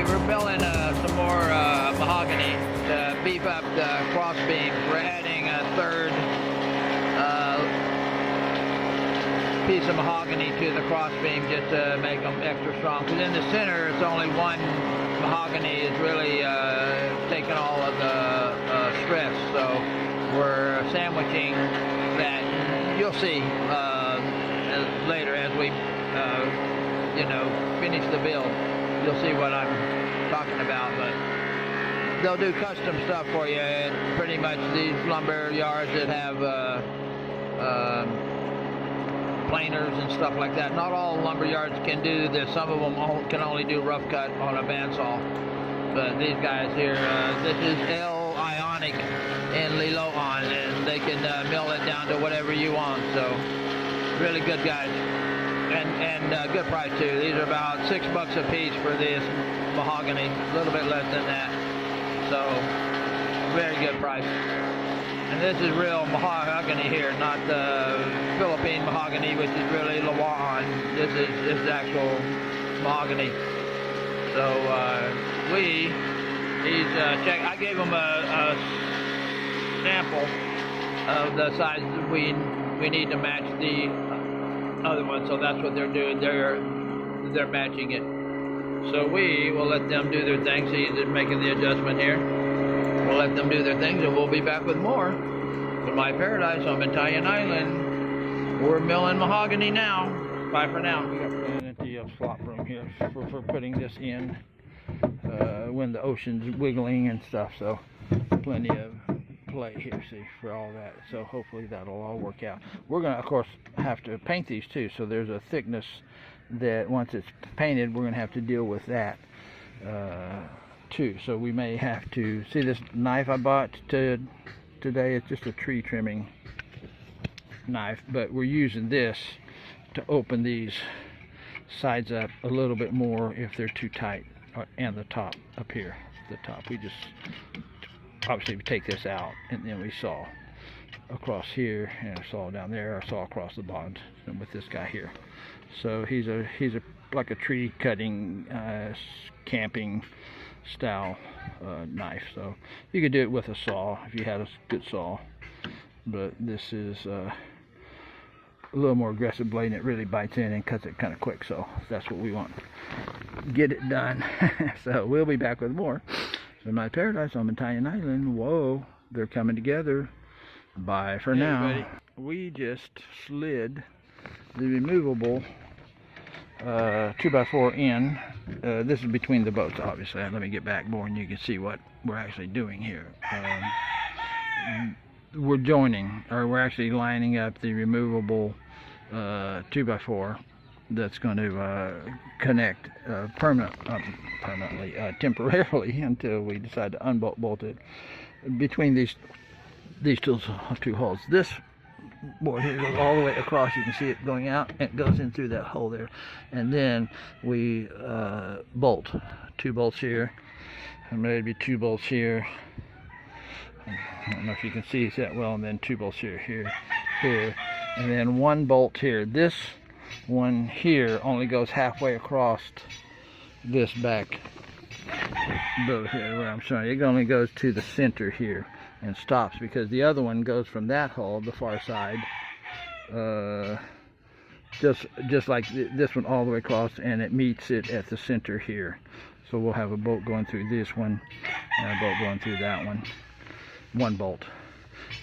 we're milling some more mahogany to beef up the cross beams. We're adding a third piece of mahogany to the cross beam just to make them extra strong. Because in the center, it's only one mahogany is really taking all of the stress. So we're sandwiching that. You'll see later as we finish the build. You'll see what I'm talking about, but they'll do custom stuff for you. And pretty much these lumber yards that have planers and stuff like that. Not all lumber yards can do this. Some of them can only do rough cut on a bandsaw. But these guys here, this is L Ionic in Liloan, and they can mill it down to whatever you want. So really good guys. And good price too. These are about $6 a piece for this mahogany, a little bit less than that. So very good price. And this is real mahogany here, not the Philippine mahogany, which is really Lawan. This is actual mahogany. So check. I gave them a sample of the size we need to match the other one, so that's what they're doing. They're matching it. So we will let them do their thing. See, they're making the adjustment here. We'll let them do their things, and we'll be back with more with My Paradise on Italian Island. We're milling mahogany now. Bye for now. We got plenty of slot room here for putting this in when the ocean's wiggling and stuff. So plenty of play here, see, for all that. So hopefully that'll all work out. We're gonna, of course, have to paint these too, so there's a thickness that once it's painted, we're gonna have to deal with that too. So we may have to see this knife I bought today. It's just a tree trimming knife, but we're using this to open these sides up a little bit more if they're too tight, and the top up here, the top. We just obviously we take this out, and then we saw across here, and I saw down there, I saw across the bottom with this guy here. So he's like a tree cutting camping style knife. So you could do it with a saw if you had a good saw, but this is a little more aggressive blade, and it really bites in and cuts it kind of quick. So that's what we want. Get it done. So we'll be back with more. So My Paradise on Italian Island. Whoa, they're coming together. Bye for now. Everybody. We just slid the removable 2x4 in. This is between the boats, obviously. Let me get back more and you can see what we're actually doing here. We're joining, or we're actually lining up the removable 2x4 that's going to connect temporarily until we decide to unbolt it between these two holes. This board here goes all the way across. You can see it going out, and it goes in through that hole there, and then we bolt 2 bolts here, and maybe 2 bolts here. I don't know if you can see that well, and then 2 bolts here, and then 1 bolt here. This one here only goes halfway across this back boat here, where I'm showing you. It only goes to the center here and stops, because the other one goes from that hole, the far side, just like this one, all the way across, and it meets it at the center here. So we'll have a bolt going through this one and a bolt going through that one. 1 bolt.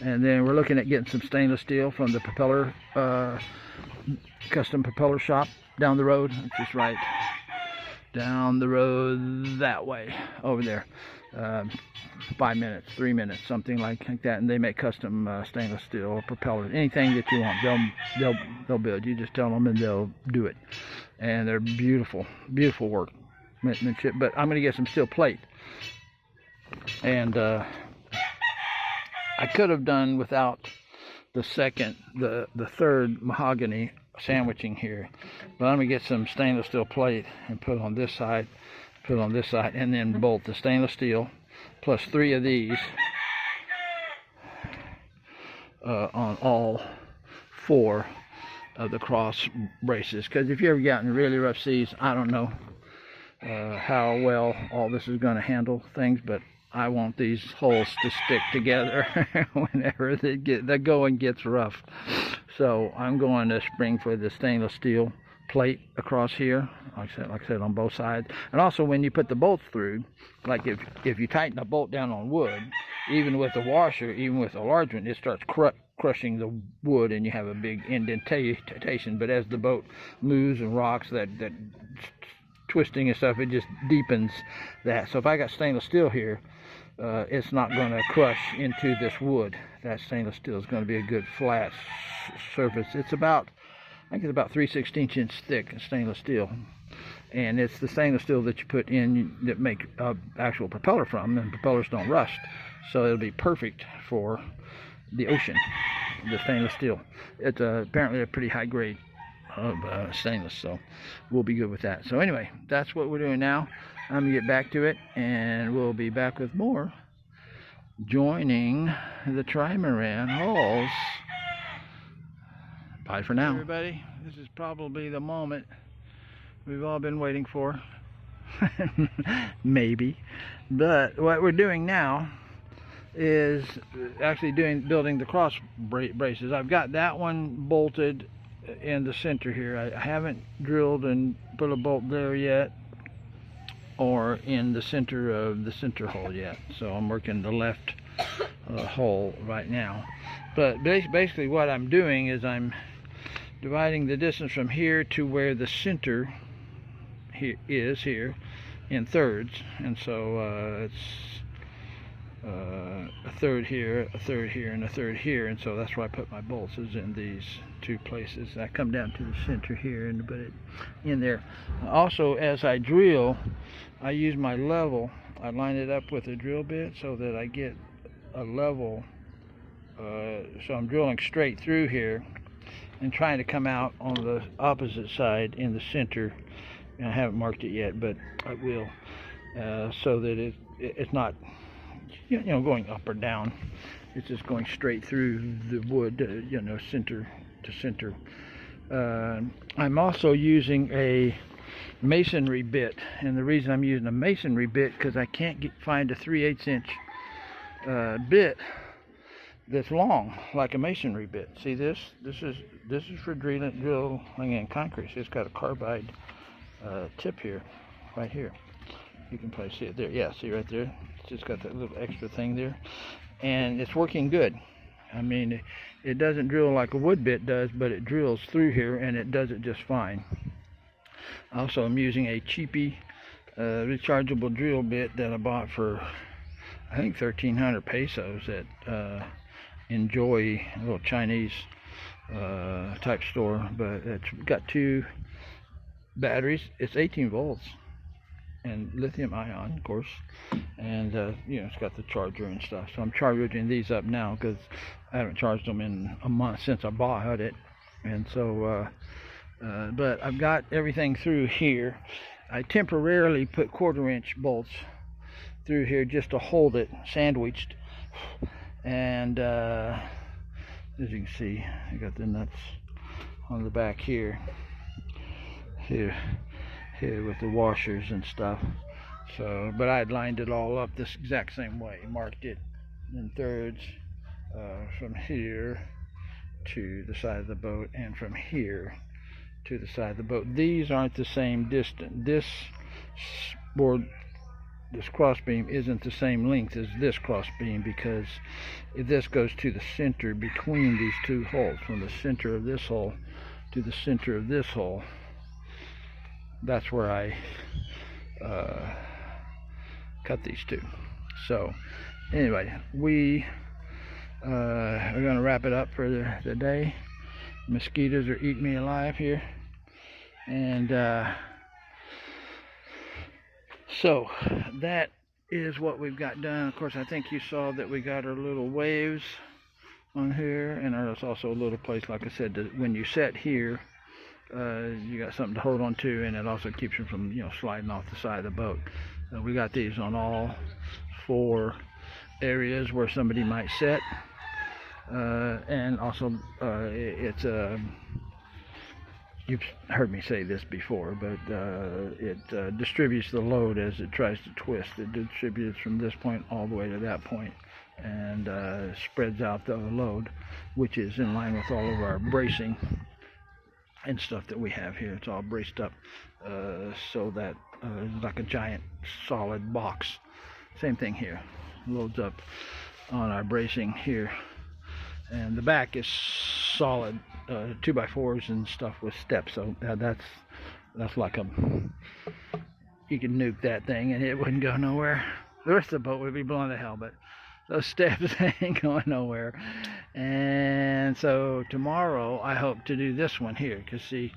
And then we're looking at getting some stainless steel from the propeller custom propeller shop down the road. It's just right down the road that way over there. 5 minutes, 3 minutes, something like that, and they make custom stainless steel propellers. Anything that you want, they'll build. You just tell them and they'll do it, and they're beautiful workmanship. But I'm going to get some steel plate, and I could have done without the third mahogany sandwiching here, but I'm going to get some stainless steel plate and put on this side, and then bolt the stainless steel plus 3 of these on all 4 of the cross braces. Because if you ever get in really rough seas, I don't know how well all this is going to handle things, but I want these holes to stick together whenever the going gets rough. So I'm going to spring for the stainless steel plate across here, like I said, on both sides. And also when you put the bolts through, like if you tighten a bolt down on wood, even with a washer, even with a large one, it starts crushing the wood and you have a big indentation. But as the boat moves and rocks, that twisting and stuff, it just deepens that. So if I got stainless steel here, it's not going to crush into this wood. That stainless steel is going to be a good flat surface. It's about, I think it's about 3/16 inch thick stainless steel, and it's the stainless steel that you put in that make actual propeller from, and propellers don't rust, so it'll be perfect for the ocean. The stainless steel. It's apparently a pretty high grade of stainless, so we'll be good with that. So anyway, that's what we're doing now. I'm gonna get back to it, and we'll be back with more joining the Trimaran hulls. Bye for now. Everybody, this is probably the moment we've all been waiting for. Maybe. But what we're doing now is actually building the cross braces. I've got that one bolted in the center here. I haven't drilled and put a bolt there yet, or in the center of the center hole yet. So I'm working the left hole right now. But basically what I'm doing is I'm dividing the distance from here to where the center is here in thirds, and so it's a third here, a third here, and a third here, and so that's why I put my bolts is in these two places. I come down to the center here and put it in there. Also, as I drill, I use my level. I line it up with a drill bit so that I get a level. So I'm drilling straight through here and trying to come out on the opposite side in the center. And I haven't marked it yet, but I will, so that it's not, you know, going up or down. It's just going straight through the wood, you know, center to center. I'm also using a masonry bit, and the reason I'm using a masonry bit because I can't find a 3/8 inch bit that's long like a masonry bit. See this? This is for drilling in concrete. So it's got a carbide tip here, right here. You can probably see it there. Yeah, see right there. It's just got that little extra thing there, and it's working good. I mean, it doesn't drill like a wood bit does, but it drills through here, and it does it just fine. Also, I'm using a cheapy rechargeable drill bit that I bought for, I think, 1,300 pesos at Enjoy, a little Chinese type store. But it's got two batteries. It's 18 volts and lithium ion, of course, and you know, it's got the charger and stuff. So I'm charging these up now because I haven't charged them in a month since I bought it. And so but I've got everything through here. I temporarily put 1/4 inch bolts through here just to hold it sandwiched, and as you can see, I got the nuts on the back here with the washers and stuff. So, but I had lined it all up this exact same way, marked it in thirds from here to the side of the boat, and from here to the side of the boat. These aren't the same distance. This crossbeam isn't the same length as this crossbeam, because if this goes to the center between these two holes, from the center of this hole to the center of this hole, that's where I cut these two. So anyway, we are going to wrap it up for the day. Mosquitoes are eating me alive here, and so that is what we've got done. Of course, I think you saw that we got our little waves on here, and there's also a little place, like I said, that when you set here, you got something to hold on to, and it also keeps you from, you know, sliding off the side of the boat. We got these on all 4 areas where somebody might sit, and also it's you've heard me say this before, but it distributes the load as it tries to twist. It distributes from this point all the way to that point, and spreads out the load, which is in line with all of our bracing and stuff that we have here. It's all braced up so that it's like a giant solid box. Same thing here, loads up on our bracing here, and the back is solid 2x4s and stuff with steps. So that's like you can nuke that thing and it wouldn't go nowhere. The rest of the boat would be blown to hell, but those steps ain't going nowhere. And so tomorrow I hope to do this one here, because see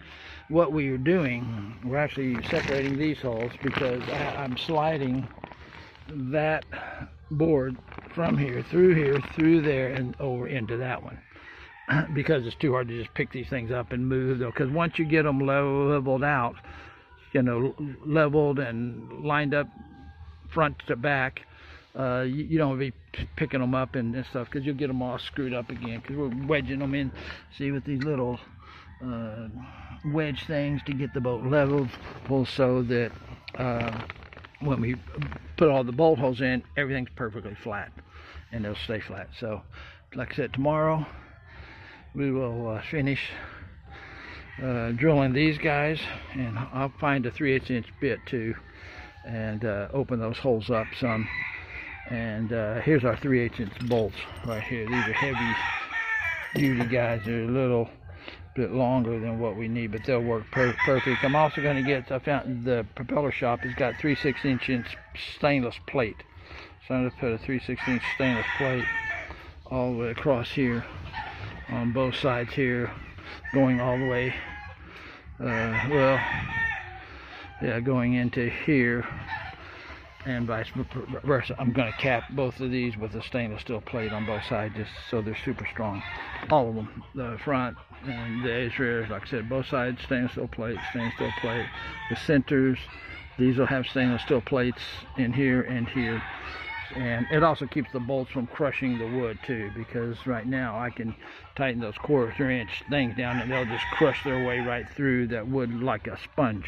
what we are doing, we're actually separating these holes because I'm sliding that board from here, through there, and over into that one, because it's too hard to just pick these things up and move them. Because once you get them leveled out, you know, leveled and lined up front to back, you don't be picking them up and stuff, because you'll get them all screwed up again, because we're wedging them in, see, with these little wedge things to get the boat leveled, so that when we put all the bolt holes in, everything's perfectly flat and they'll stay flat. So like I said, tomorrow we will finish drilling these guys, and I'll find a 3/8 inch bit too and open those holes up some. And here's our 3/8 inch bolts right here. These are heavy duty guys. They're a little bit longer than what we need, but they'll work perfect. I'm also going to get, I found the propeller shop has got 3/16 inch stainless plate, so I'm going to put a 3/16 inch stainless plate all the way across here on both sides here, going all the way going into here and vice versa. I'm going to cap both of these with a stainless steel plate on both sides, just so they're super strong, all of them, the front and the rear. Like I said, both sides stainless steel plate. The centers, these will have stainless steel plates in here and here, and it also keeps the bolts from crushing the wood too, because right now I can tighten those 1/4 inch things down and they'll just crush their way right through that wood like a sponge.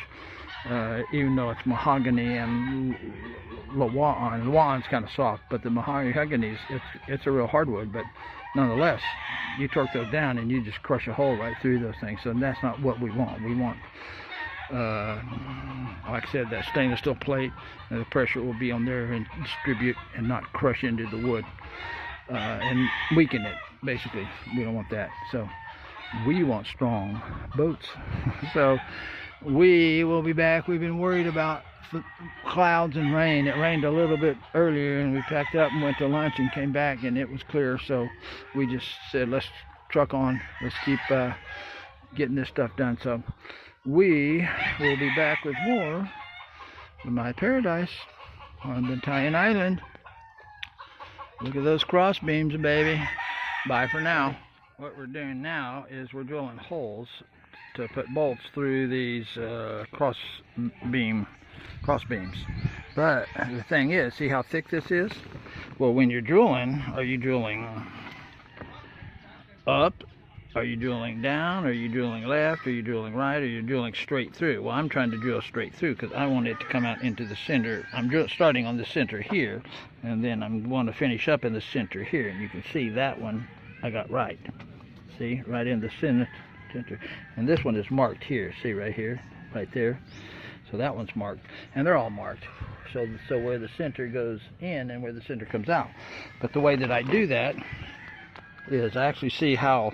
Even though it's mahogany and Lawan's kind of soft, but the mahogany, it's a real hardwood, but nonetheless, you torque those down and you just crush a hole right through those things. So that's not what we want. We want, like I said, that stainless steel plate, and the pressure will be on there and distribute and not crush into the wood and weaken it. Basically, we don't want that. So we want strong boats. So we will be back. We've been worried about clouds and rain. It rained a little bit earlier and we packed up and went to lunch and came back and it was clear, so we just said, let's truck on, let's keep getting this stuff done. So we will be back with more of my paradise on the Italian island. Look at those cross beams, baby. Bye for now. What we're doing now is we're drilling holes to put bolts through these cross beams. But the thing is, see how thick this is? Well, when you're drilling, are you drilling up? Are you drilling down? Are you drilling left? Are you drilling right? Are you drilling straight through? Well, I'm trying to drill straight through because I want it to come out into the center. I'm starting on the center here, and then I'm going to finish up in the center here. And you can see that one I got right. See, right in the center. And this one is marked here. See, right here, right there. So that one's marked, and they're all marked. So where the center goes in and where the center comes out. But the way that I do that is I actually see how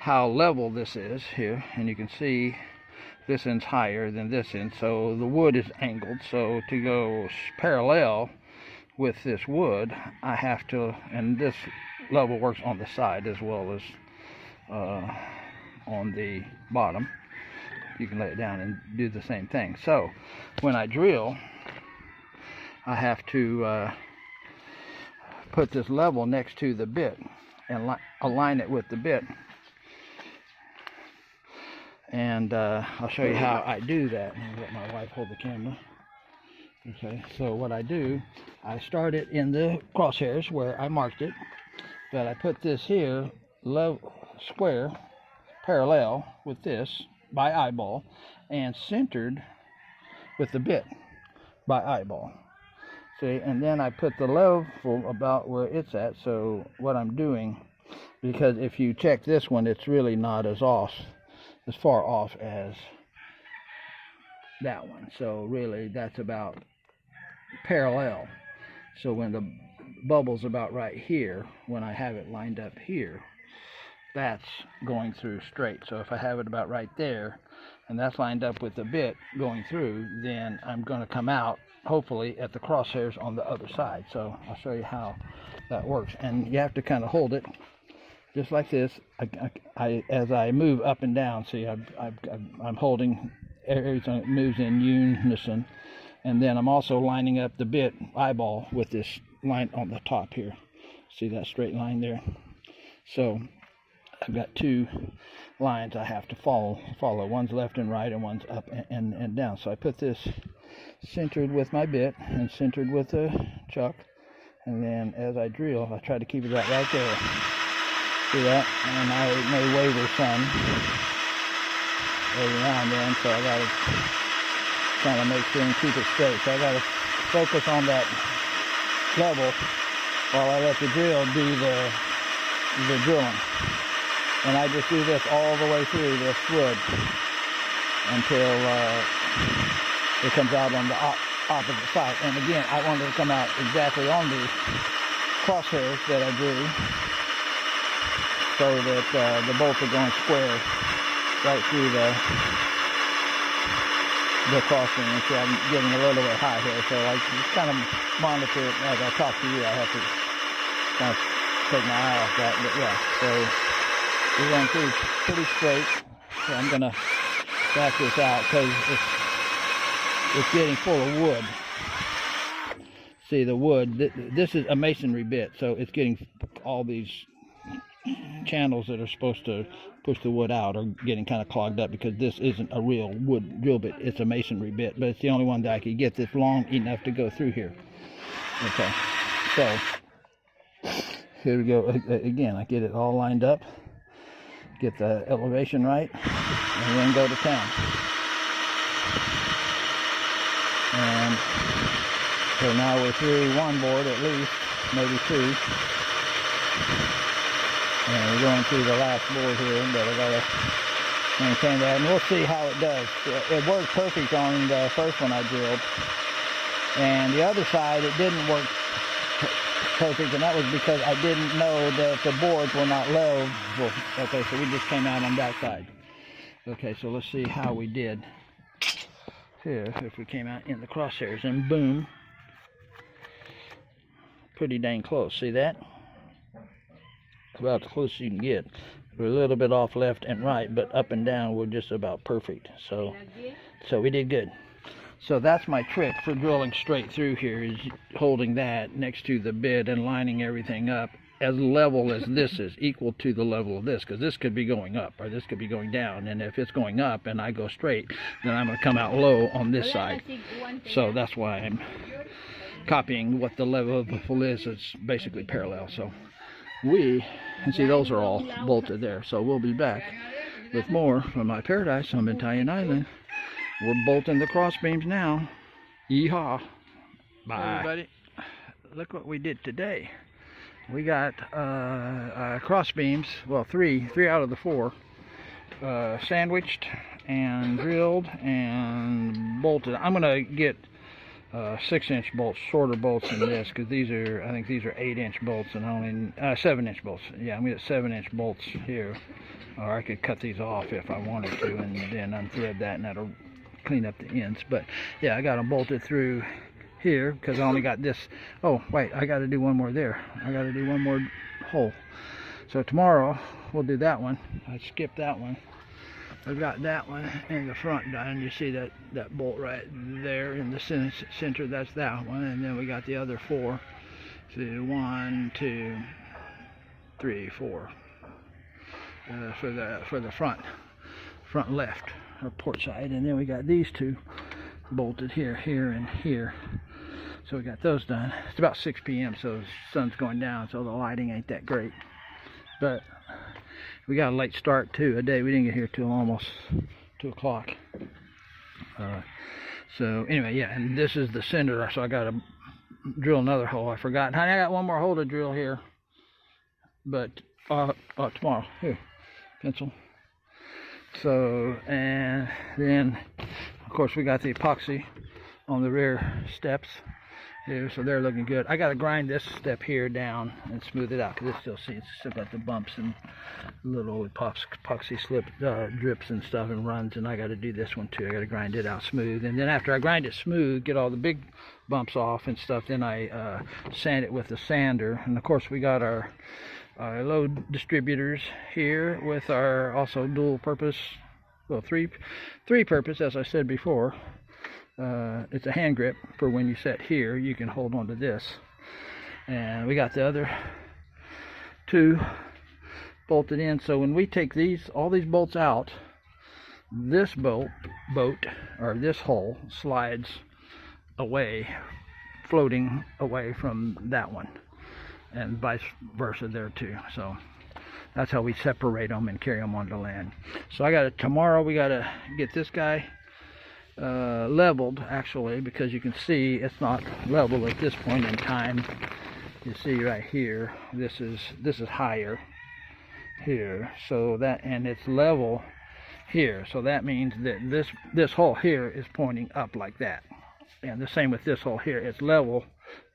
level this is here, and you can see this end's higher than this end, so the wood is angled. So to go parallel with this wood, I have to, and this level works on the side as well as on the bottom. You can lay it down and do the same thing. So when I drill, I have to put this level next to the bit and align it with the bit. And I'll show you how I do that. I'll let my wife hold the camera. Okay, so what I do, I start it in the crosshairs where I marked it, but I put this here level square parallel with this by eyeball and centered with the bit by eyeball. See, and then I put the level about where it's at. So what I'm doing, because if you check this one, it's really not as far off as that one. So really that's about parallel. So when the bubble's about right here, when I have it lined up here, that's going through straight. So if I have it about right there, and that's lined up with the bit going through, then I'm going to come out hopefully at the crosshairs on the other side. So I'll show you how that works. And you have to kind of hold it just like this. As I move up and down, see, I'm holding everything that moves in unison. And then I'm also lining up the bit eyeball with this line on the top here. See that straight line there? So I've got two lines I have to follow. One's left and right, and one's up and down. So I put this centered with my bit and centered with the chuck. And then as I drill, I try to keep it right there. See that? And I may waver some every now and then, so I got to kind of make sure and keep it straight. So I got to focus on that level while I let the drill do the drilling. And I just do this all the way through this wood until it comes out on the opposite side. And again, I want it to come out exactly on the crosshairs that I drew, so that the bolts are going square right through the crossing. And so I'm getting a little bit high here, so I just kind of monitor it as I talk to you. I have to kind of take my eye off that, but yeah, so we're going through pretty straight. So I'm going to back this out because it's getting full of wood. See, the wood, this is a masonry bit, so it's getting all these channels that are supposed to push the wood out are getting kind of clogged up because this isn't a real wood drill bit. It's a masonry bit, but it's the only one that I could get this long enough to go through here. Okay, so here we go again. I get it all lined up, get the elevation right, and then go to town. And so now we're through one board at least, maybe two. And we're going through the last board here, but I gotta maintain that, and we'll see how it does. It worked perfect on the first one I drilled, and the other side it didn't work perfect, and that was because I didn't know that the boards were not low. Okay, so we just came out on that side. Okay, so let's see how we did here. If we came out in the crosshairs, and boom, pretty dang close. See that? About as close as you can get. We're a little bit off left and right, but up and down we're just about perfect. So we did good. So that's my trick for drilling straight through here, is holding that next to the bit and lining everything up as level as this is, equal to the level of this, because this could be going up or this could be going down, and if it's going up and I go straight, then I'm going to come out low on this side. So that's why I'm copying what the level of the full is. It's basically parallel. So and see, those are all bolted there. So we'll be back with more from my paradise on Italian Island. We're bolting the cross beams now. Yeehaw. Bye. Hey everybody, look what we did today. We got cross beams, well, three out of the four, sandwiched and drilled and bolted. I'm gonna get 6-inch bolts, shorter bolts than this, because I think these are 8-inch bolts and only 7-inch bolts. Yeah, I'm gonna get 7-inch bolts here, or I could cut these off if I wanted to and then unthread that, and that'll clean up the ends. But yeah, I got them bolted through here because I only got this. Oh wait, I got to do one more there. I got to do one more hole. So tomorrow we'll do that one. I skipped that one. I've got that one in the front done. You see that bolt right there in the center, that's that one. And then we got the other four. So 1, 2, 3, 4 for the front left or port side. And then we got these two bolted here, and here. So we got those done. It's about 6 p.m. so the sun's going down, so the lighting ain't that great. But we got a late start too. We didn't get here till almost 2 o'clock. So anyway, yeah, and this is the center, so I got to drill another hole. I forgot. Honey, I got one more hole to drill here, but tomorrow. Here, pencil. So, and then of course we got the epoxy on the rear steps here, so they're looking good. I got to grind this step here down and smooth it out, because it's still got the bumps and little epoxy slip drips and stuff and runs, and I got to do this one too. I got to grind it out smooth, and then after I grind it smooth, get all the big bumps off and stuff, then I sand it with the sander. And of course we got our load distributors here with our also dual purpose, well, three purpose, as I said before. It's a hand grip for when you set here, you can hold on to this. And we got the other two bolted in, so when we take all these bolts out, this boat or this hole slides away, floating away from that one, and vice versa there too. So that's how we separate them and carry them onto land. So tomorrow we got to get this guy leveled, actually, because you can see it's not level at this point in time. You see right here, this is higher here, so that, and it's level here, so that means that this hole here is pointing up like that, and the same with this hole here. It's level,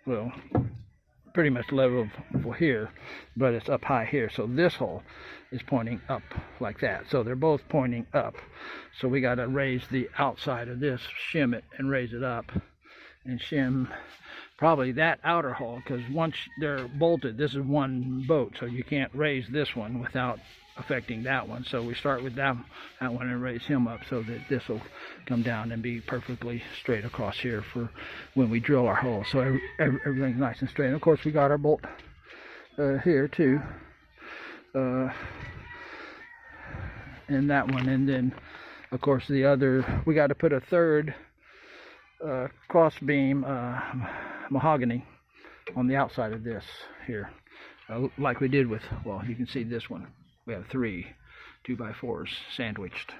well, pretty much level for here, but it's up high here, so this hole is pointing up like that. So they're both pointing up, so we got to raise the outside of this, shim it and raise it up, and shim probably that outer hole, because once they're bolted, this is one boat, so you can't raise this one without affecting that one. So we start with that one and raise him up so that this will come down and be perfectly straight across here for when we drill our hole. So everything's nice and straight. And of course we got our bolt here too, and that one, and then of course the other, we got to put a third cross beam mahogany on the outside of this here, like we did with, well, you can see this one. We have 3 2x4s sandwiched,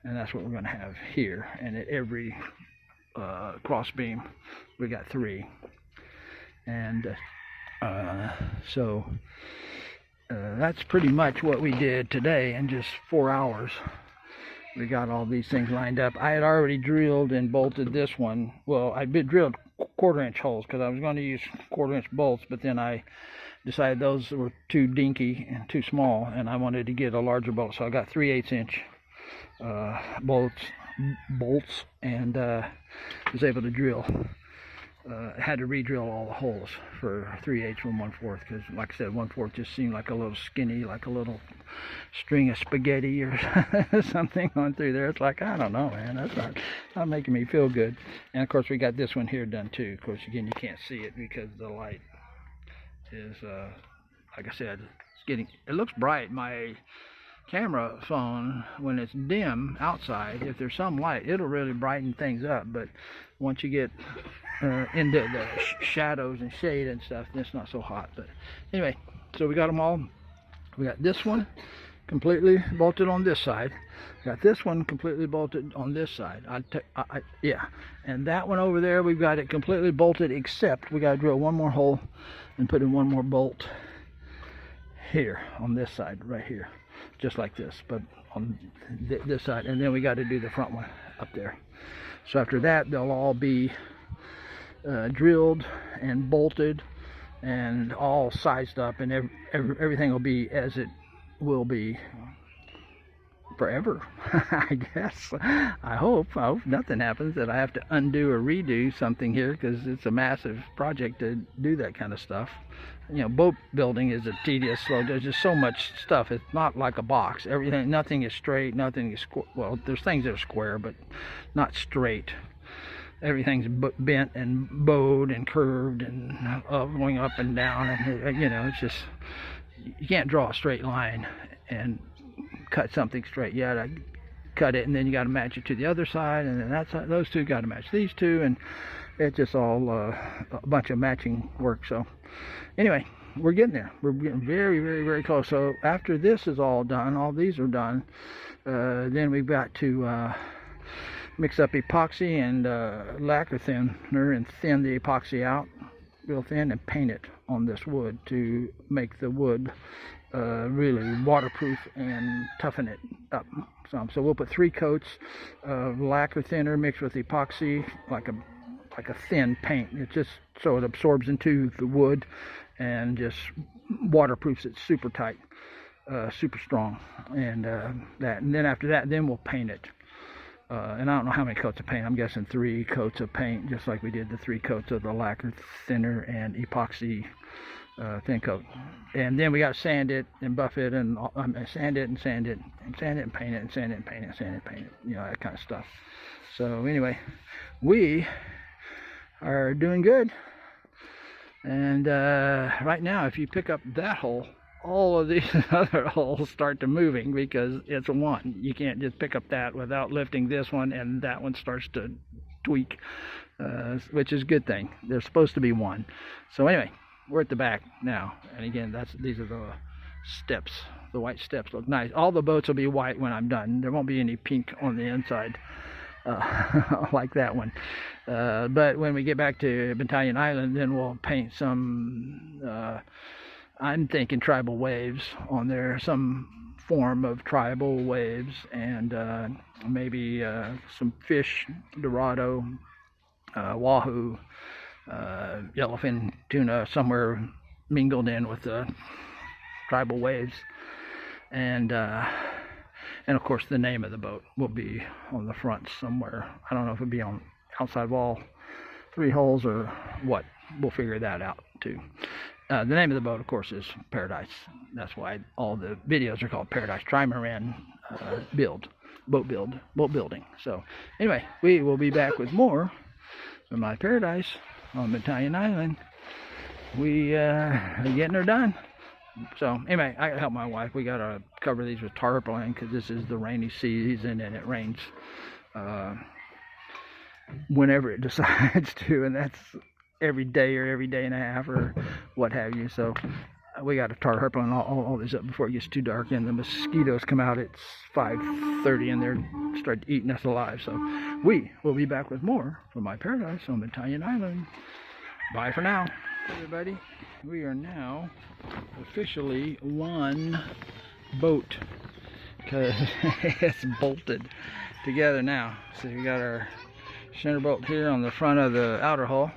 and that's what we're going to have here. And at every cross beam we got 3, and so that's pretty much what we did today in just 4 hours. We got all these things lined up. I had already drilled and bolted this one. Well, I drilled 1/4-inch holes because I was going to use 1/4-inch bolts, but then I decided those were too dinky and too small, and I wanted to get a larger bolt, so I got 3/8-inch bolts, and was able to drill. Had to re-drill all the holes for 3/8 from 1/4, because like I said, 1/4 just seemed like a little skinny, like a little string of spaghetti or something on through there. It's like, I don't know, man, that's not making me feel good. And of course we got this one here done too. Of course, again, you can't see it because the light is like I said, it looks bright. My camera phone, when it's dim outside, if there's some light, it'll really brighten things up, but once you get into the shadows and shade and stuff, then it's not so hot. But anyway, so we got them all. We got this one completely bolted on this side, got this one completely bolted on this side, yeah, and that one over there, we've got it completely bolted, except we got to drill one more hole and put in one more bolt here on this side right here, just like this, but on this side, and then we got to do the front one up there. So after that, they'll all be drilled and bolted and all sized up, and everything will be as it will be forever. I guess. I hope nothing happens that I have to undo or redo something here, because it's a massive project to do that kind of stuff. You know, boat building is a tedious, slow. There's just so much stuff. It's not like a box. Nothing is straight. Nothing is square. Well, there's things that are square, but not straight. Everything's bent and bowed and curved and going up and down, and you know, it's just, you can't draw a straight line and cut something straight. You gotta cut it, and then you gotta match it to the other side, and then those two gotta match these two, and it's just all a bunch of matching work. So anyway, we're getting there. We're getting very, very, very close. So after this is all done, all these are done, then we've got to mix up epoxy and lacquer thinner and thin the epoxy out real thin and paint it on this wood to make the wood really waterproof and toughen it up some. So we'll put 3 coats of lacquer thinner mixed with epoxy, like a thin paint. It just so it absorbs into the wood and just waterproofs it super tight, super strong. And then after that, then we'll paint it. And I don't know how many coats of paint. I'm guessing 3 coats of paint, just like we did the 3 coats of the lacquer thinner and epoxy thin coat. And then we got to sand it and buff it and sand it and sand it and sand it and paint it and sand it and paint it and sand it and paint it. You know, that kind of stuff. So anyway, we are doing good. And right now, if you pick up that hole, all of these other holes start to moving because it's one. You can't just pick up that without lifting this one, and that one starts to tweak, which is a good thing. There's supposed to be one. So anyway, we're at the back now, and again, these are the steps. The white steps look nice. All the boats will be white when I'm done. There won't be any pink on the inside like that one. But when we get back to Battalion Island, then we'll paint some I'm thinking tribal waves on there, some form of tribal waves, and maybe some fish, dorado, wahoo, yellowfin tuna, somewhere mingled in with the tribal waves. And of course the name of the boat will be on the front somewhere. I don't know if it'll be on outside wall 3 holes or what. We'll figure that out too. The name of the boat, of course, is Paradise. That's why all the videos are called Paradise Trimaran boat building. So anyway, we will be back with more from my Paradise on Battalion Island. We are getting her done. So anyway, I gotta help my wife. We gotta cover these with tarpaulin because this is the rainy season and it rains whenever it decides to, and that's every day or every day and a half or what have you. So we got to tarpaulin all this up before it gets too dark and the mosquitoes come out. It's 5:30 and they're start eating us alive. So we will be back with more from my Paradise on Battalion Island. Bye for now, everybody. We are now officially one boat because it's bolted together now. So we got our center bolt here on the front of the outer hull.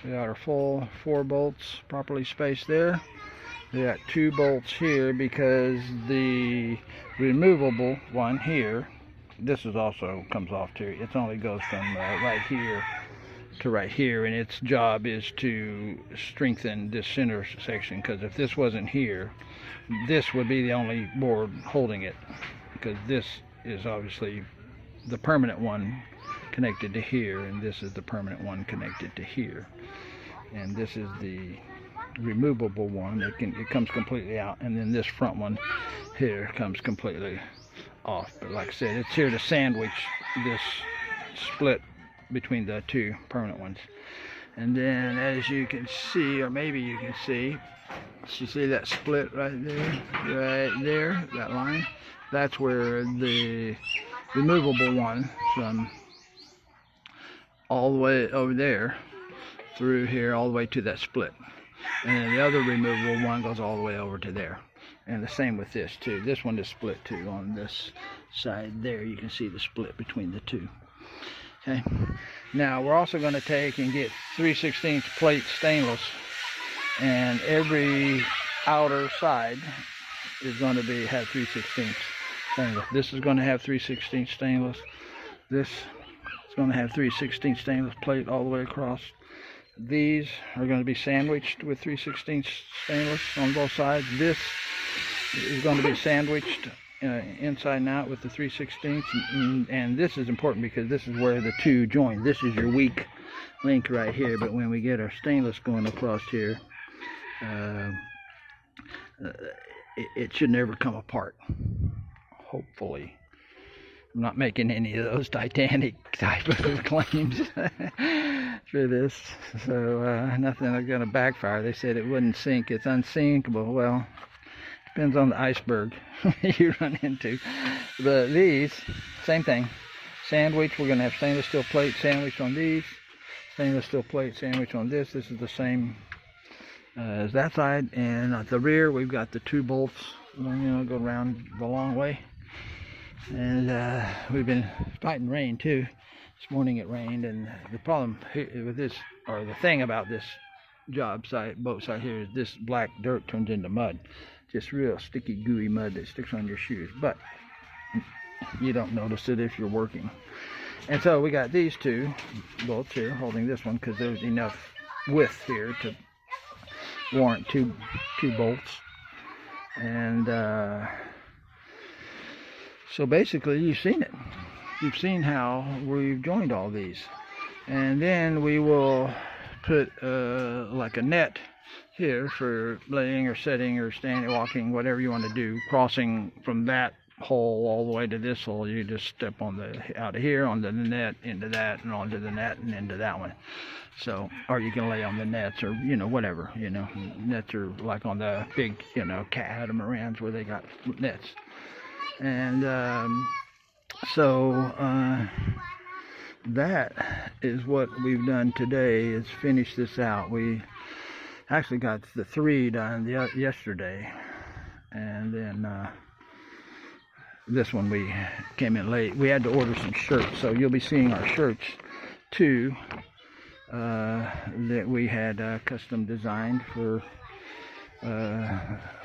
We got our full 4 bolts properly spaced there. We got 2 bolts here because the removable one here, this is also comes off too. It only goes from right here to right here, and its job is to strengthen this center section, because if this wasn't here, this would be the only board holding it, because this is obviously the permanent one connected to here, and this is the permanent one connected to here, and this is the removable one. It comes completely out, and then this front one here comes completely off. But like I said, it's here to sandwich this split between the 2 permanent ones. And then as you can see, or maybe you can see, you see that split right there, that line, that's where the removable one from all the way over there through here all the way to that split, and then the other removable one goes all the way over to there. And the same with this too. This one is split too on this side there. You can see the split between the 2. Okay, now we're also going to take and get 3/16 plate stainless, and every outer side is going to have 3/16 stainless. This is going to have 3/16 stainless. This is going to have 3/16 stainless plate all the way across. These are going to be sandwiched with 3/16 stainless on both sides. This is going to be sandwiched inside and out with the 3/16, and this is important because this is where the 2 join. This is your weak link right here, but when we get our stainless going across here, it should never come apart, hopefully. I'm not making any of those Titanic type of claims. for this, so nothing is going to backfire. They said it wouldn't sink. It's unsinkable. Well, depends on the iceberg you run into. But these, same thing. Sandwich, we're going to have stainless steel plate sandwich on these. Stainless steel plate sandwich on this. This is the same as that side. And at the rear, we've got the 2 bolts, you know, go around the long way. And we've been fighting rain too. This morning it rained, and the problem with this, or the thing about this job site, boat site here, is this black dirt turns into mud. Just real sticky, gooey mud that sticks on your shoes. But you don't notice it if you're working. And so we got these 2 bolts here holding this one, because there's enough width here to warrant two bolts. And so basically you've seen it. You've seen how we've joined all these. And then we will put like a net here for laying or setting or standing, walking, whatever you want to do. Crossing from that hole all the way to this hole, you just step on out of here onto the net, into that, and onto the net, and into that one. So, or you can lay on the nets, or you know, whatever, you know. Nets are like on the big, you know, catamarans where they got nets. And that is what we've done today, is finish this out. We actually got the 3 done yesterday, and then this one we came in late. We had to order some shirts, so you'll be seeing our shirts too, that we had custom designed for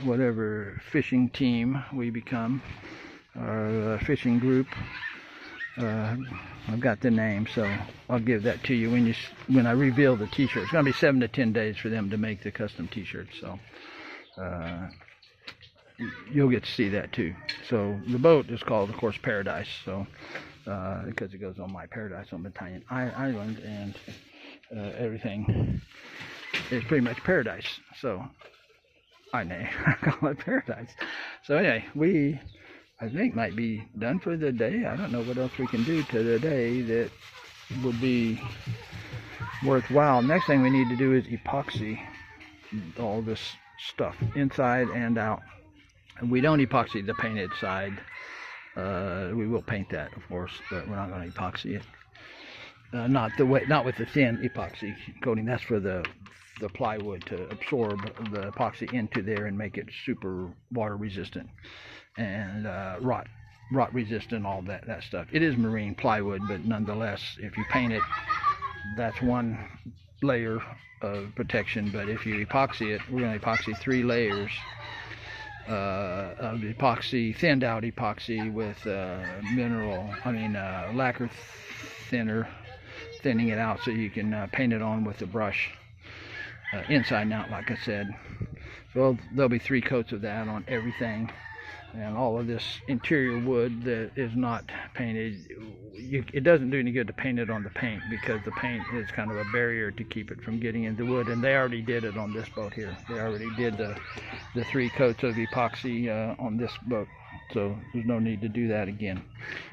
whatever fishing team we become, or fishing group. I've got the name, so I'll give that to you when I reveal the t-shirt. It's going to be 7 to 10 days for them to make the custom t-shirts, so you'll get to see that too. So the boat is called, of course, Paradise, so because it goes on my paradise on Battalion Island, and everything is pretty much paradise. So I call it Paradise. So anyway, I think might be done for the day. I don't know what else we can do today that would be worthwhile. Next thing we need to do is epoxy all this stuff inside and out. And we don't epoxy the painted side. We will paint that, of course, but we're not going to epoxy it. Not with the thin epoxy coating. That's for the plywood to absorb the epoxy into there and make it super water resistant and rot resistant, all that stuff. It is marine plywood, but nonetheless, if you paint it, that's one layer of protection. But if you epoxy it, we're going to epoxy 3 layers of epoxy, thinned out epoxy with lacquer thinner, thinning it out so you can paint it on with the brush inside and out, like I said. So there'll be 3 coats of that on everything. And all of this interior wood that is not painted, it doesn't do any good to paint it on the paint, because the paint is kind of a barrier to keep it from getting into wood. And they already did it on this boat here. They already did the 3 coats of epoxy on this boat. So there's no need to do that again.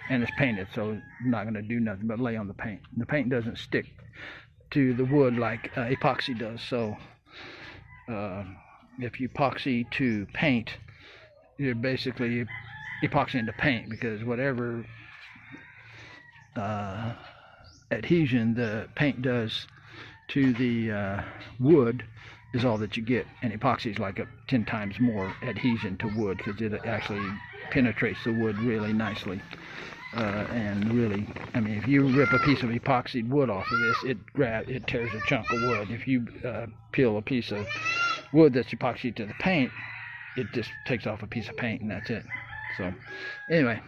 And it's painted, so it's not going to do nothing but lay on the paint. The paint doesn't stick to the wood like epoxy does. So if you epoxy to paint, you're basically epoxying the paint, because whatever adhesion the paint does to the wood is all that you get. And epoxy is like 10 times more adhesion to wood, because it actually penetrates the wood really nicely. And really, I mean, if you rip a piece of epoxied wood off of this, it tears a chunk of wood. If you peel a piece of wood that's epoxied to the paint, it just takes off a piece of paint, and that's it. So anyway,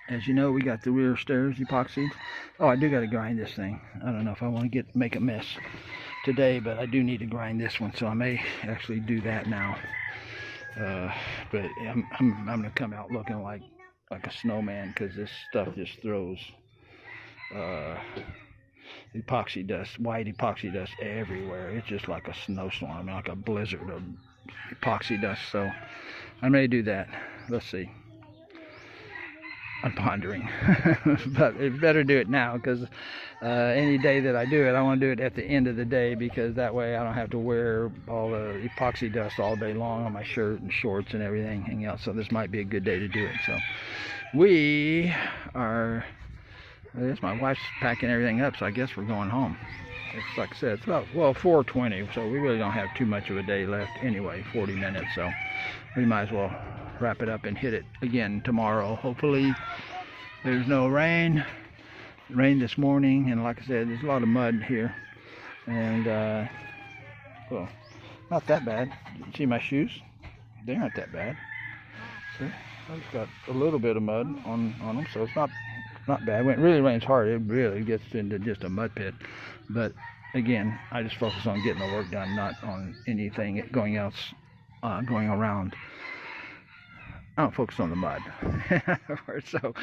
as you know, we got the rear stairs epoxied. Oh, I do got to grind this thing. I don't know if I want to make a mess today, but I do need to grind this one, so I may actually do that now. But I'm gonna come out looking like a snowman, because this stuff just throws epoxy dust, white epoxy dust everywhere. It's just like a snowstorm, like a blizzard of epoxy dust. So I may do that. Let's see. I'm pondering. But it's better do it now, because any day that I do it, I want to do it at the end of the day, because that way I don't have to wear all the epoxy dust all day long on my shirt and shorts and everything else. So this might be a good day to do it. So we are, I guess my wife's packing everything up, so I guess we're going home. It's like I said, it's about, well, 4:20, so we really don't have too much of a day left anyway, 40 minutes, so we might as well wrap it up and hit it again tomorrow. Hopefully there's no rain. It rained this morning, and like I said, there's a lot of mud here, and well, not that bad. You see my shoes? They aren't that bad. See, I've got a little bit of mud on them, so it's not bad. When it really rains hard, it really gets into just a mud pit. But again, I just focus on getting the work done, not on anything going around. I don't focus on the mud. So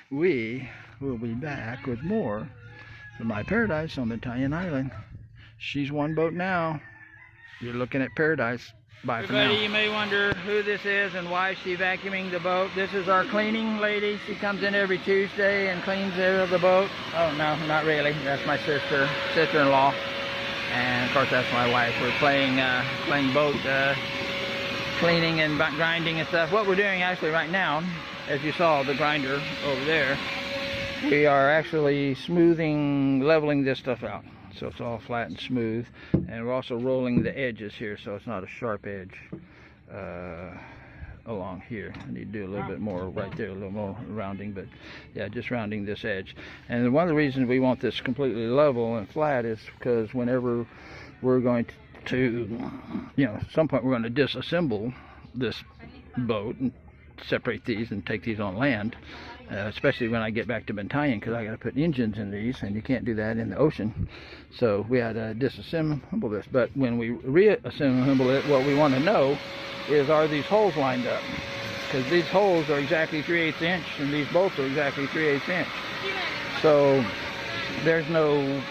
we will be back with more of my paradise on the Italian island. She's one boat now. You're looking at paradise. Bye for now. Everybody, you may wonder who this is and why she's vacuuming the boat. This is our cleaning lady. She comes in every Tuesday and cleans the boat. Oh, no, not really. That's my sister-in-law. And, of course, that's my wife. We're playing boat cleaning and grinding and stuff. What we're doing actually right now, as you saw the grinder over there, we are actually leveling this stuff out. So it's all flat and smooth, and we're also rolling the edges here so it's not a sharp edge along here. I need to do a little bit more right there, a little more rounding, but yeah, just rounding this edge. And one of the reasons we want this completely level and flat is because whenever we're going to, you know, at some point we're going to disassemble this boat and separate these and take these on land. Especially when I get back to Bantayan, because I got to put engines in these, and you can't do that in the ocean. So we had to disassemble this. But when we reassemble it, what we want to know is, are these holes lined up? Because these holes are exactly 3/8 inch, and these bolts are exactly 3/8 inch. So there's no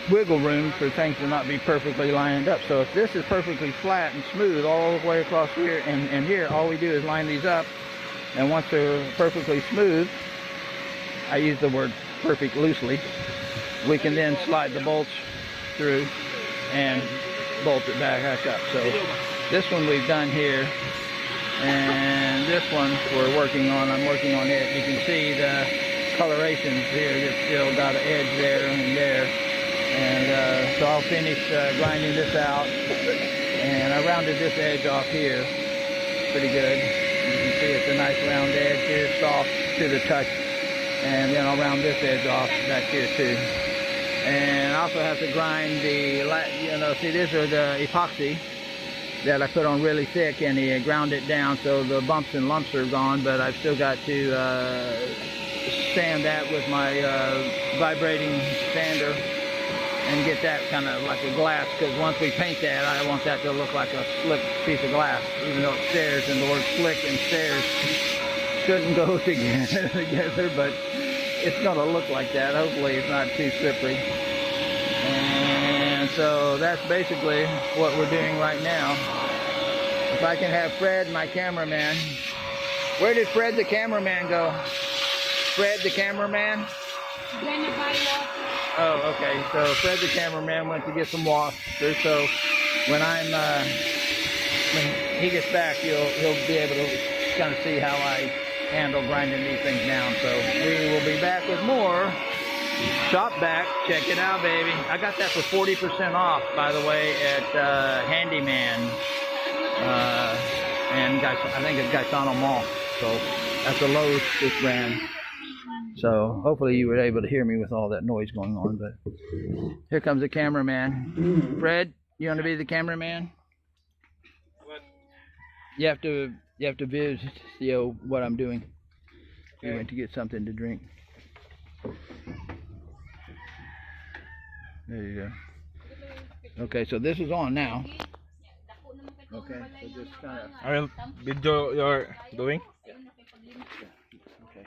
wiggle room for things to not be perfectly lined up. So if this is perfectly flat and smooth all the way across here and here, all we do is line these up. And once they're perfectly smooth, I use the word perfect loosely, we can then slide the bolts through and bolt it back up. So this one we've done here, and this one I'm working on it. You can see the colorations here. It's still got an edge there and there. And so I'll finish grinding this out. And I rounded this edge off here pretty good. You can see it's a nice round edge here, soft to the touch. And then I'll round this edge off back here too. And I also have to grind the, see, these are the epoxy that I put on really thick, and he ground it down so the bumps and lumps are gone, but I've still got to sand that with my vibrating sander and get that kind of like a glass, because once we paint that, I want that to look like a slick piece of glass, even though it's stairs, and the word slick and stairs shouldn't go together, but it's going to look like that. Hopefully it's not too slippery. And so that's basically what we're doing right now. If I can have Fred, my cameraman. Where did Fred the cameraman go? Fred the cameraman? Oh, okay. So Fred the cameraman went to get some water. So when he gets back, he'll be able to kind of see how I handle grinding these things down. So we will be back with more Shop Back. Check it out, baby. I got that for 40% off, by the way, at Handyman. And I think it's Gaetano Mall. So that's a Lowe's this brand. So hopefully you were able to hear me with all that noise going on. But here comes the cameraman. Fred, you want to be the cameraman? What? You have to visit, what I'm doing. Okay. We went to get something to drink. There you go. Okay, so this is on now. Okay, so just kind of. I will video you're doing. Yeah. Okay.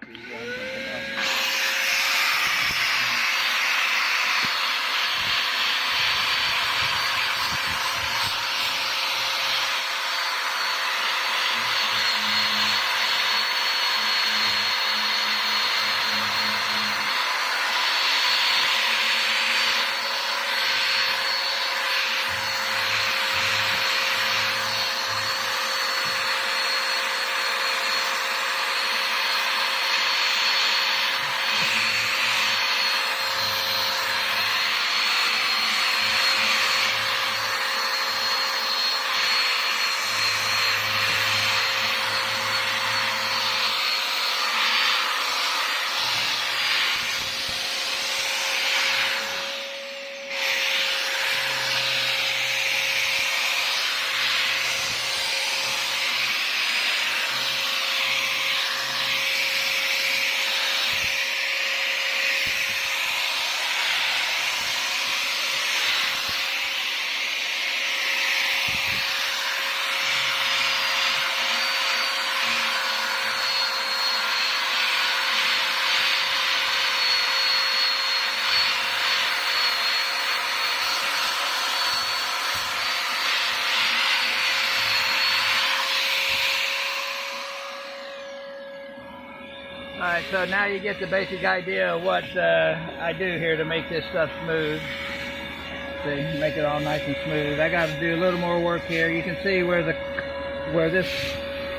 Alright, so now you get the basic idea of what I do here to make this stuff smooth. See, make it all nice and smooth. I got to do a little more work here. You can see where this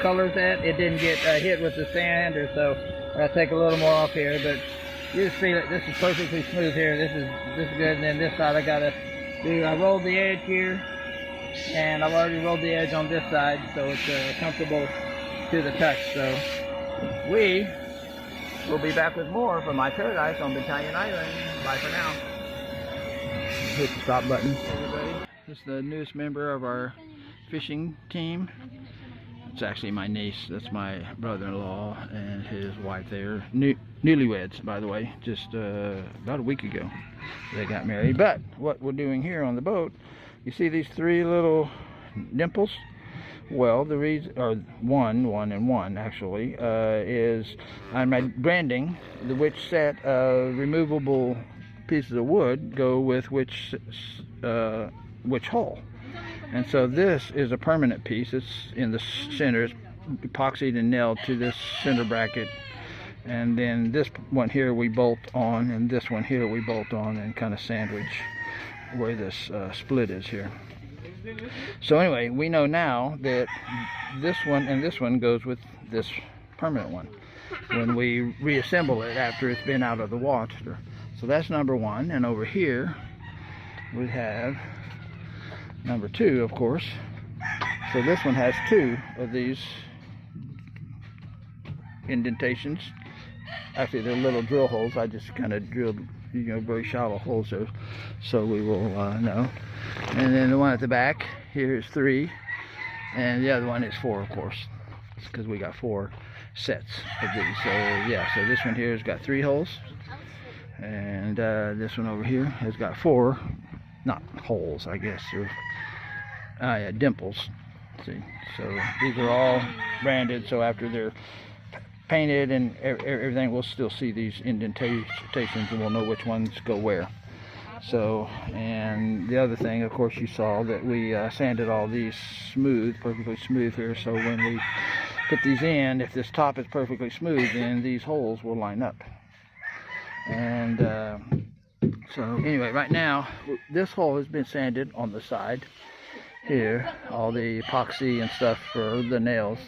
color's at. It didn't get hit with the sand, or so I take a little more off here. But you just feel it. This is perfectly smooth here. This is good. And then this side I gotta do. I rolled the edge here, and I've already rolled the edge on this side, so it's comfortable to the touch. So we will be back with more from my paradise on Battalion Island. Bye for now. Hit the stop button. Everybody, this is the newest member of our fishing team. It's actually my niece. That's my brother-in-law and his wife. They're newlyweds, by the way. Just about a week ago they got married. But what we're doing here on the boat, you see these three little dimples? Well, the reason, or one and one actually, is I'm branding which set of removable pieces of wood go with which hole. And so this is a permanent piece. It's in the center. It's epoxied and nailed to this center bracket. And then this one here we bolt on, and this one here we bolt on and kind of sandwich where this split is here. So anyway, we know now that this one and this one goes with this permanent one when we reassemble it after it's been out of the water. So that's number one, and over here we have number two, of course. So this one has two of these indentations. Actually, they're little drill holes. I just kind of drilled, very shallow holes there, so we will know. And then the one at the back here is 3, and the other one is 4, of course. It's because we got 4 sets of these. So yeah, so this one here has got 3 holes, and this one over here has got 4, not holes, I guess, or yeah, dimples. See, so these are all branded. So after they're painted and everything, we'll still see these indentations, and we'll know which ones go where. So, and the other thing, of course, you saw that we sanded all these smooth, perfectly smooth here. So when we put these in, if this top is perfectly smooth, then these holes will line up. And so anyway, right now this hole has been sanded on the side here, all the epoxy and stuff for the nails,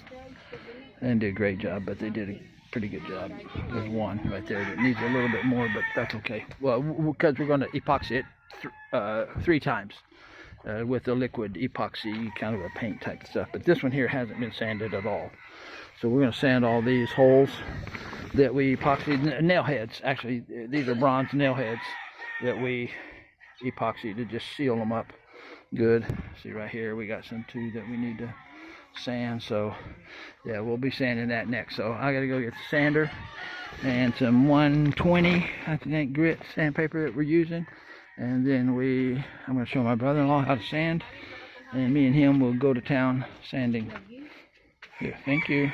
and did a great job. But they did a pretty good job. There's one right there that needs a little bit more, but that's okay. Well, because we're going to epoxy it 3 times with the liquid epoxy, kind of a paint type stuff. But this one here hasn't been sanded at all. So we're going to sand all these holes that we epoxied, nail heads. Actually, these are bronze nail heads that we epoxy to just seal them up good. See right here, we got some too that we need to sand. So yeah, we'll be sanding that next. So I gotta go get the sander and some 120, I think, grit sandpaper that we're using, and then I'm gonna show my brother-in-law how to sand, and me and him will go to town sanding. Here, thank you.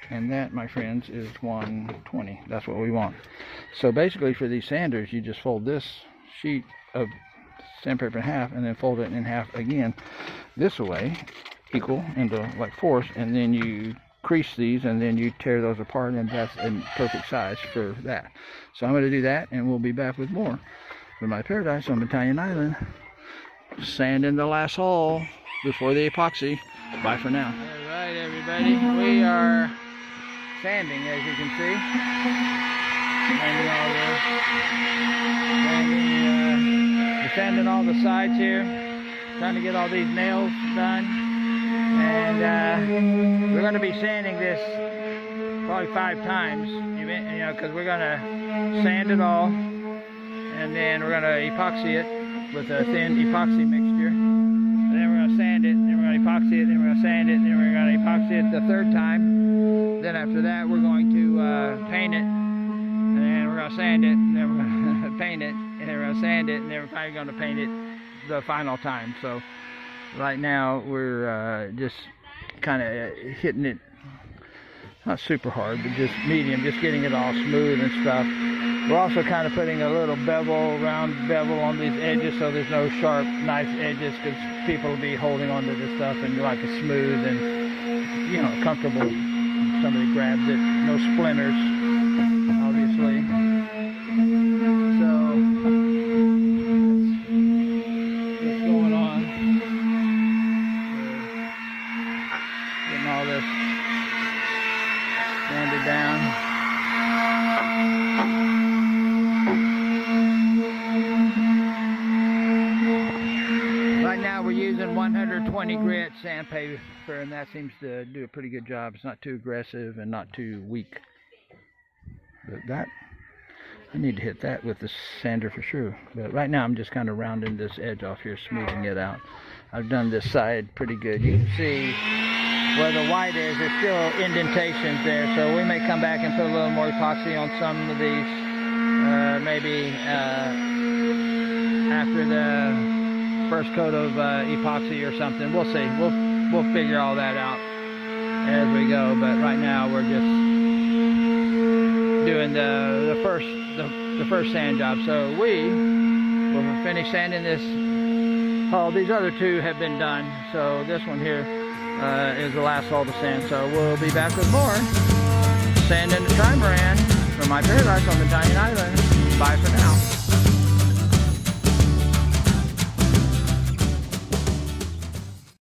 And that, my friends, is 120. That's what we want. So basically for these sanders, you just fold this sheet of sandpaper in half and then fold it in half again this way, equal into like 4ths, and then you crease these and then you tear those apart, and that's a perfect size for that. So I'm going to do that, and we'll be back with more from my paradise on Battalion Island. Sanding the last hole before the epoxy. Bye for now. Alright everybody, we are sanding, as you can see. We're sanding all the sides here, trying to get all these nails done. And we're going to be sanding this probably 5 times, because we're going to sand it all, and then we're going to epoxy it with a thin epoxy mixture. And then we're going to sand it, and then we're going to epoxy it, then we're going to sand it, and then we're going to epoxy it the 3rd time. Then after that, we're going to paint it, and then we're going to sand it, and then we're going to paint it, and then we're going to sand it, and then we're probably going to paint it the final time. So right now we're just kind of hitting it, not super hard, but just medium, just getting it all smooth and stuff. We're also kind of putting a little round bevel on these edges, so there's no sharp knife edges, because people will be holding onto this stuff and like a smooth and comfortable somebody grabbed it. No splinters, obviously. So that's what's going on. Getting all this sanded down. Right now we're using 120 grit sandpaper, and that seems to do a pretty good job. It's not too aggressive and not too weak. But that, I need to hit that with the sander for sure. But right now I'm just kind of rounding this edge off here, smoothing it out. I've done this side pretty good. You can see where the white is, there's still indentations there, so we may come back and put a little more epoxy on some of these, maybe after the first coat of epoxy or something. We'll see. We'll figure all that out as we go. But right now we're just doing the first sand job. So we will finish sanding this hull. These other two have been done. So this one here is the last hull to sand. So we'll be back with more sanding the Trimaran from my paradise on the tiny island. Bye for now.